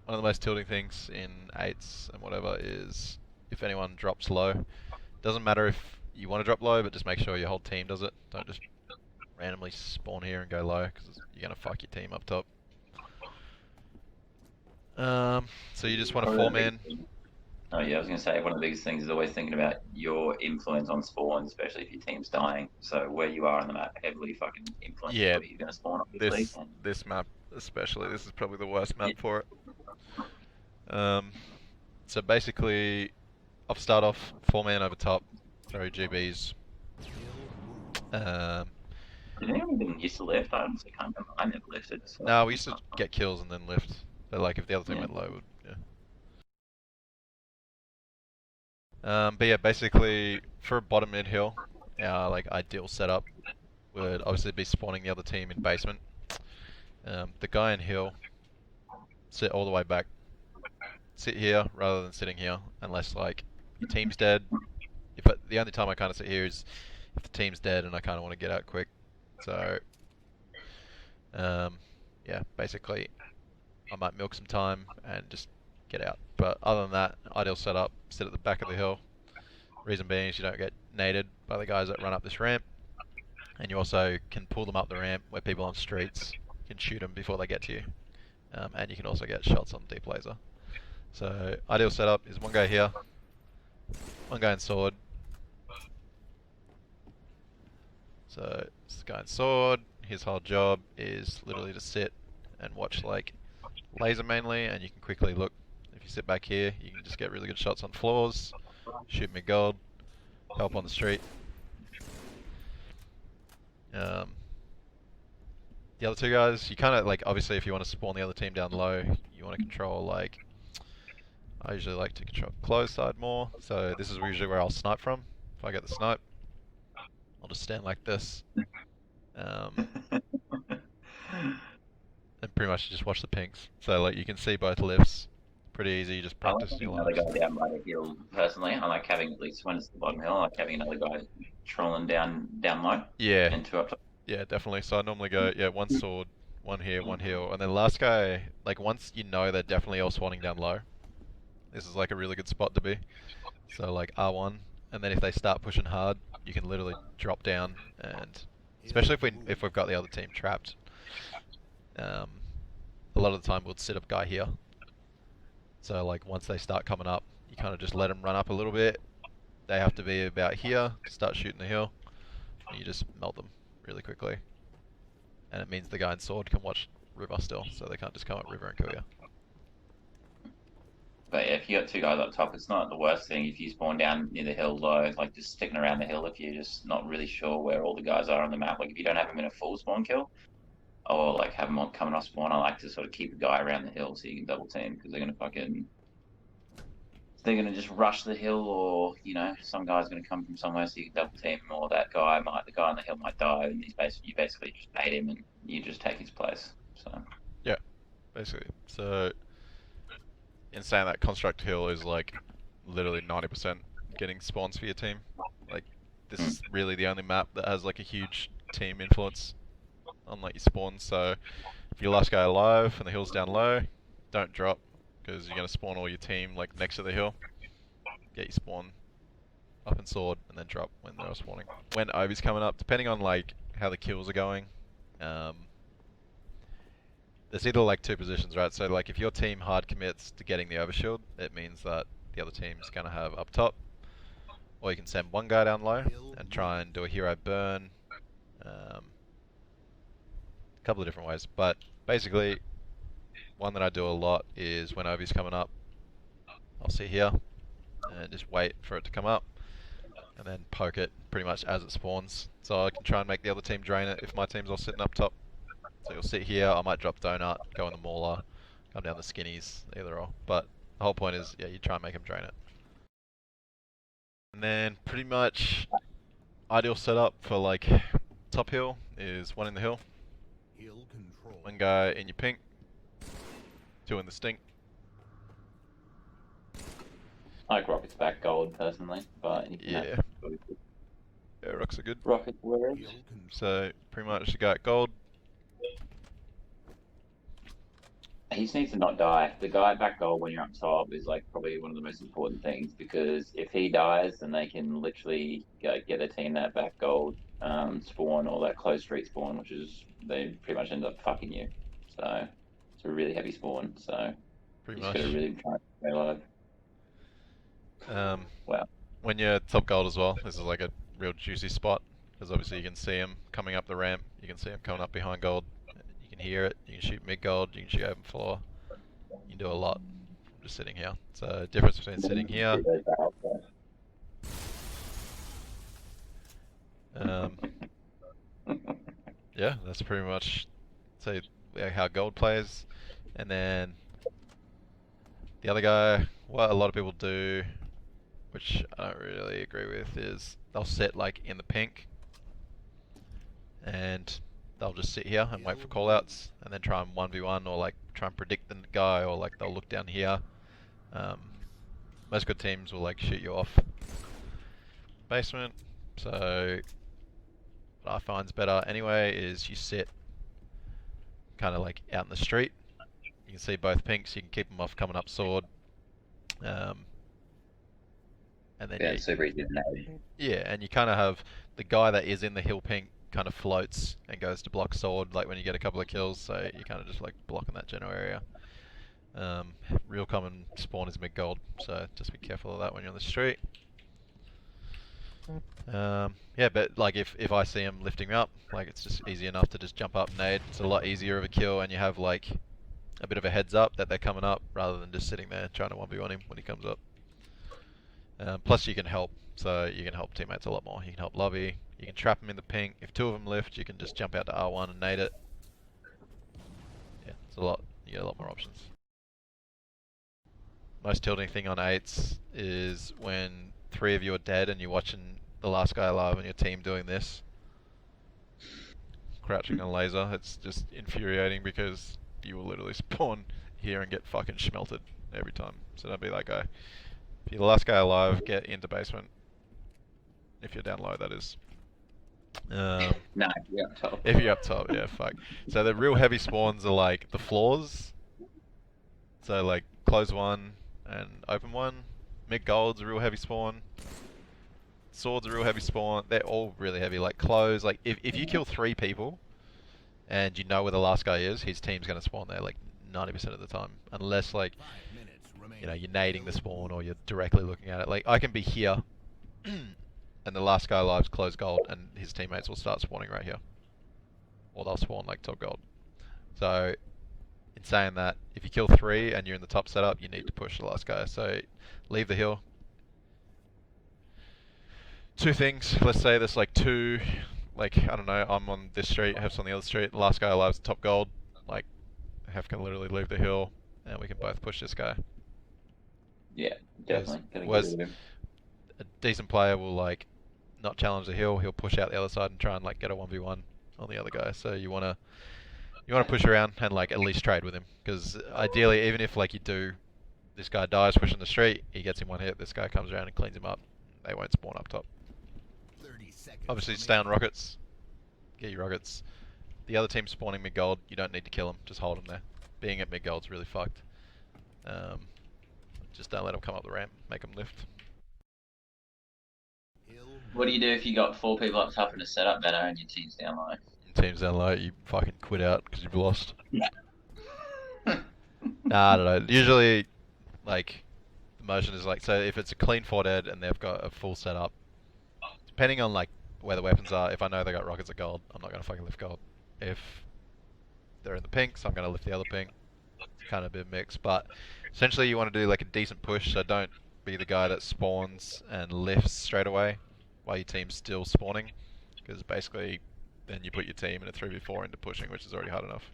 One of the most tilting things in 8s and whatever is if anyone drops low. Doesn't matter if you want to drop low, but just make sure your whole team does it. Don't just randomly spawn here and go low, because you're going to fuck your team up top. So you just want to 4-man. Oh yeah, I was going to say, one of the biggest things is always thinking about your influence on spawns, especially if your team's dying. So where you are on the map heavily fucking influences where you're going to spawn, obviously. This map especially, this is probably the worst map for it. So basically, I'll start off 4-man over top, throw GBs. Did anyone even used to lift? I honestly can't remember. I never lifted. So No, we used to get kills and then lift. But like if the other team went low, but yeah, basically for a bottom mid hill, our like ideal setup would obviously be spawning the other team in basement. The guy in hill sit all the way back. Sit here rather than sitting here, unless like your team's dead. The only time I kind of sit here is if the team's dead and I kind of want to get out quick. So yeah, basically I might milk some time and just get out. But other than that, ideal setup, sit at the back of the hill. Reason being is you don't get naded by the guys that run up this ramp, and you also can pull them up the ramp where people on streets can shoot them before they get to you, and you can also get shots on deep laser. So ideal setup is one guy here, one guy in sword. So this guy in sword, his whole job is literally to sit and watch like laser mainly, and you can quickly look. If you sit back here, you can just get really good shots on floors, shoot mid gold, help on the street. The other two guys, you kind of like, obviously if you want to spawn the other team down low, you want to control like, I usually like to control close side more, so this is usually where I'll snipe from. If I get the snipe, I'll just stand like this. And pretty much just watch the pinks. So like you can see both lifts. Pretty easy, you just practice your another lines. guy down by the hill, personally. I like having, at least when it's the bottom hill, I like having another guy trolling down low. Yeah. And two up top. Yeah, definitely. So I normally go, yeah, one sword, one here, one heal, and then last guy, like once you know they're definitely all spawning down low, this is like a really good spot to be. So like R1, and then if they start pushing hard, you can literally drop down, and especially if we've got the other team trapped, a lot of the time we'll sit up guy here. So like once they start coming up, you kind of just let them run up a little bit. They have to be about here, start shooting the hill, and you just melt them really quickly. And it means the guy in sword can watch river still, so they can't just come up river and kill you. But yeah, if you got two guys up top, it's not the worst thing if you spawn down near the hill low, like just sticking around the hill if you're just not really sure where all the guys are on the map. Like if you don't have them in a full spawn kill, or like have them on coming off spawn, I like to sort of keep a guy around the hill so you can double team, because they're gonna just rush the hill, or you know, some guy's gonna come from somewhere so you can double team him, or the guy on the hill might die, and you basically just bait him and you just take his place. So yeah, basically. So in saying that, Construct Hill is like literally 90% getting spawns for your team. Like this is really the only map that has like a huge team influence on like your spawns. So if your last guy alive and the hill's down low, don't drop, because you're gonna spawn all your team like next to the hill. Get your spawn up in sword and then drop when they're spawning. When Obi's coming up, depending on like how the kills are going, there's either like two positions, right? So like if your team hard commits to getting the overshield, it means that the other team's gonna have up top. Or you can send one guy down low and try and do a hero burn. A couple of different ways, but basically one that I do a lot is when Obi's coming up, I'll sit here and just wait for it to come up and then poke it pretty much as it spawns. So I can try and make the other team drain it if my team's all sitting up top. So you'll sit here, I might drop donut, go in the mauler, come down the skinnies, either or. But the whole point is, yeah, you try and make them drain it. And then pretty much ideal setup for like top hill is one in the hill, one guy in your pink, two in the stink. I like Rocket's back gold personally, but you can Yeah. have Yeah, rocks are good. Rocket where So pretty much the guy at gold. he just needs to not die. The guy at back gold when you're up top is like probably one of the most important things, because if he dies, then they can literally get their team that back gold spawn, or that close street spawn, which is they pretty much end up fucking you. So it's a really heavy spawn. So Pretty you just much. got to really try and stay alive. Wow. When you're top gold as well, this is like a real juicy spot, because obviously you can see him coming up the ramp, you can see him coming up behind gold, you can hear it, you can shoot mid gold, you can shoot open floor, you can do a lot from just sitting here. So difference between sitting here, yeah, that's pretty much say how gold plays. And then the other guy, what a lot of people do, which I don't really agree with, is they'll sit like in the pink and they'll just sit here and wait for callouts and then try and 1v1 or like try and predict the guy, or like they'll look down here. Most good teams will like shoot you off basement. So what I find's better anyway is you sit kind of like out in the street. You can see both pinks, you can keep them off coming up sword. And then Yeah, super easy to know. yeah, and you kind of have the guy that is in the hill pink kind of floats and goes to block sword like when you get a couple of kills, so you kind of just like blocking that general area. Real common spawn is mid gold, so just be careful of that when you're on the street. Yeah, but like if I see him lifting me up, like it's just easy enough to just jump up and nade. It's a lot easier of a kill, and you have like a bit of a heads up that they're coming up rather than just sitting there trying to 1v1 him when he comes up. Plus you can help, so you can help teammates a lot more. You can help lobby, you can trap them in the pink. If two of them lift, you can just jump out to R1 and nade it. Yeah, it's a lot, you get a lot more options. Most tilting thing on 8s is when 3 of you are dead and you're watching the last guy alive and your team doing this. Crouching on laser, it's just infuriating because you will literally spawn here and get fucking schmelted every time. So don't be that guy. If you're the last guy alive, get into basement. If you're down low, that is. Nah, if you're up top. If you're up top, yeah, fuck. So the real heavy spawns are like the floors. So like close one and open one. Mid gold's a real heavy spawn. Sword's a real heavy spawn. They're all really heavy. Like close, like if you kill 3 people and you know where the last guy is, his team's gonna spawn there like 90% of the time. Unless like, you know, you're nading the spawn or you're directly looking at it. Like I can be here and the last guy alive's close gold and his teammates will start spawning right here. Or they'll spawn like top gold. So in saying that, if you kill 3 and you're in the top setup, you need to push the last guy. So leave the hill. 2 things, let's say there's like 2, like, I don't know, I'm on this street, Hef's on the other street, the last guy alive's top gold, like, Hef can literally leave the hill, and we can both push this guy. Yeah, definitely. Whereas a decent player will, like, not challenge the hill, he'll push out the other side and try and, like, get a 1v1 on the other guy, so you wanna push around and, like, at least trade with him, because ideally, even if, like, this guy dies pushing the street, he gets in 1 hit, this guy comes around and cleans him up, they won't spawn up top. Obviously stay on rockets, get your rockets. The other team spawning mid gold, you don't need to kill them, just hold them there. Being at mid gold's really fucked. Just don't let them come up the ramp, make them lift. What do you do if you got 4 people up top in a setup, Benno, and your team's down low? Your team's down low, you fucking quit out because you've lost. Nah, I don't know. Usually, like, the motion is like, so if it's a clean 4 dead and they've got a full setup, depending on like where the weapons are, if I know they got rockets at gold, I'm not gonna fucking lift gold. If they're in the pinks, I'm gonna lift the other pink. It's kind of a bit mixed, but essentially you want to do like a decent push, so don't be the guy that spawns and lifts straight away while your team's still spawning, because basically then you put your team in a 3v4 into pushing, which is already hard enough.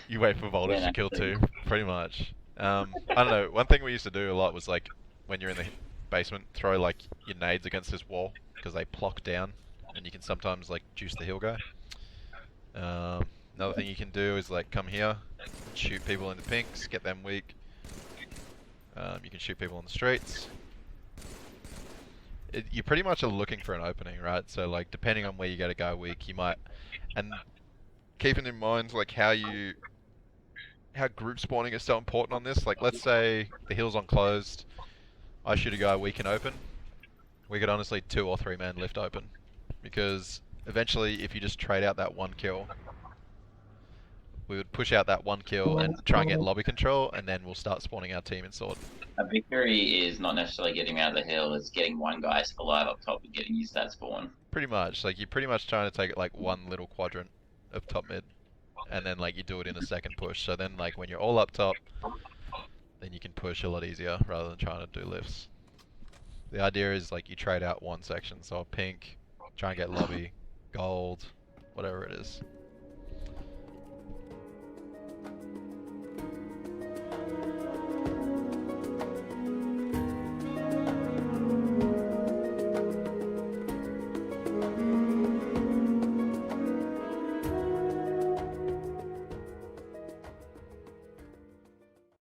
You wait for voltage to kill 2, pretty much. I don't know, one thing we used to do a lot was like, when you're in the basement, throw like your nades against this wall, because they plock down, and you can sometimes like juice the hill guy. Another thing you can do is like come here, shoot people in the pinks, get them weak. You You can shoot people on the streets. You pretty much are looking for an opening, right? So like depending on where you get a guy weak, you might, and keeping in mind like how group spawning is so important on this. Like let's say the hill's on closed, I shoot a guy weak and open. We could honestly 2 or 3 man lift open, because eventually if you just trade out that 1 kill, we would push out that 1 kill and try and get lobby control, and then we'll start spawning our team in sword. A victory is not necessarily getting out of the hill, it's getting one guy alive up top and getting used to that spawn. Pretty much, like you're pretty much trying to take it like one little quadrant of top mid, and then like you do it in a second push. So then like when you're all up top, then you can push a lot easier rather than trying to do lifts. The idea is like you trade out one section, so a pink, try and get lobby, gold, whatever it is.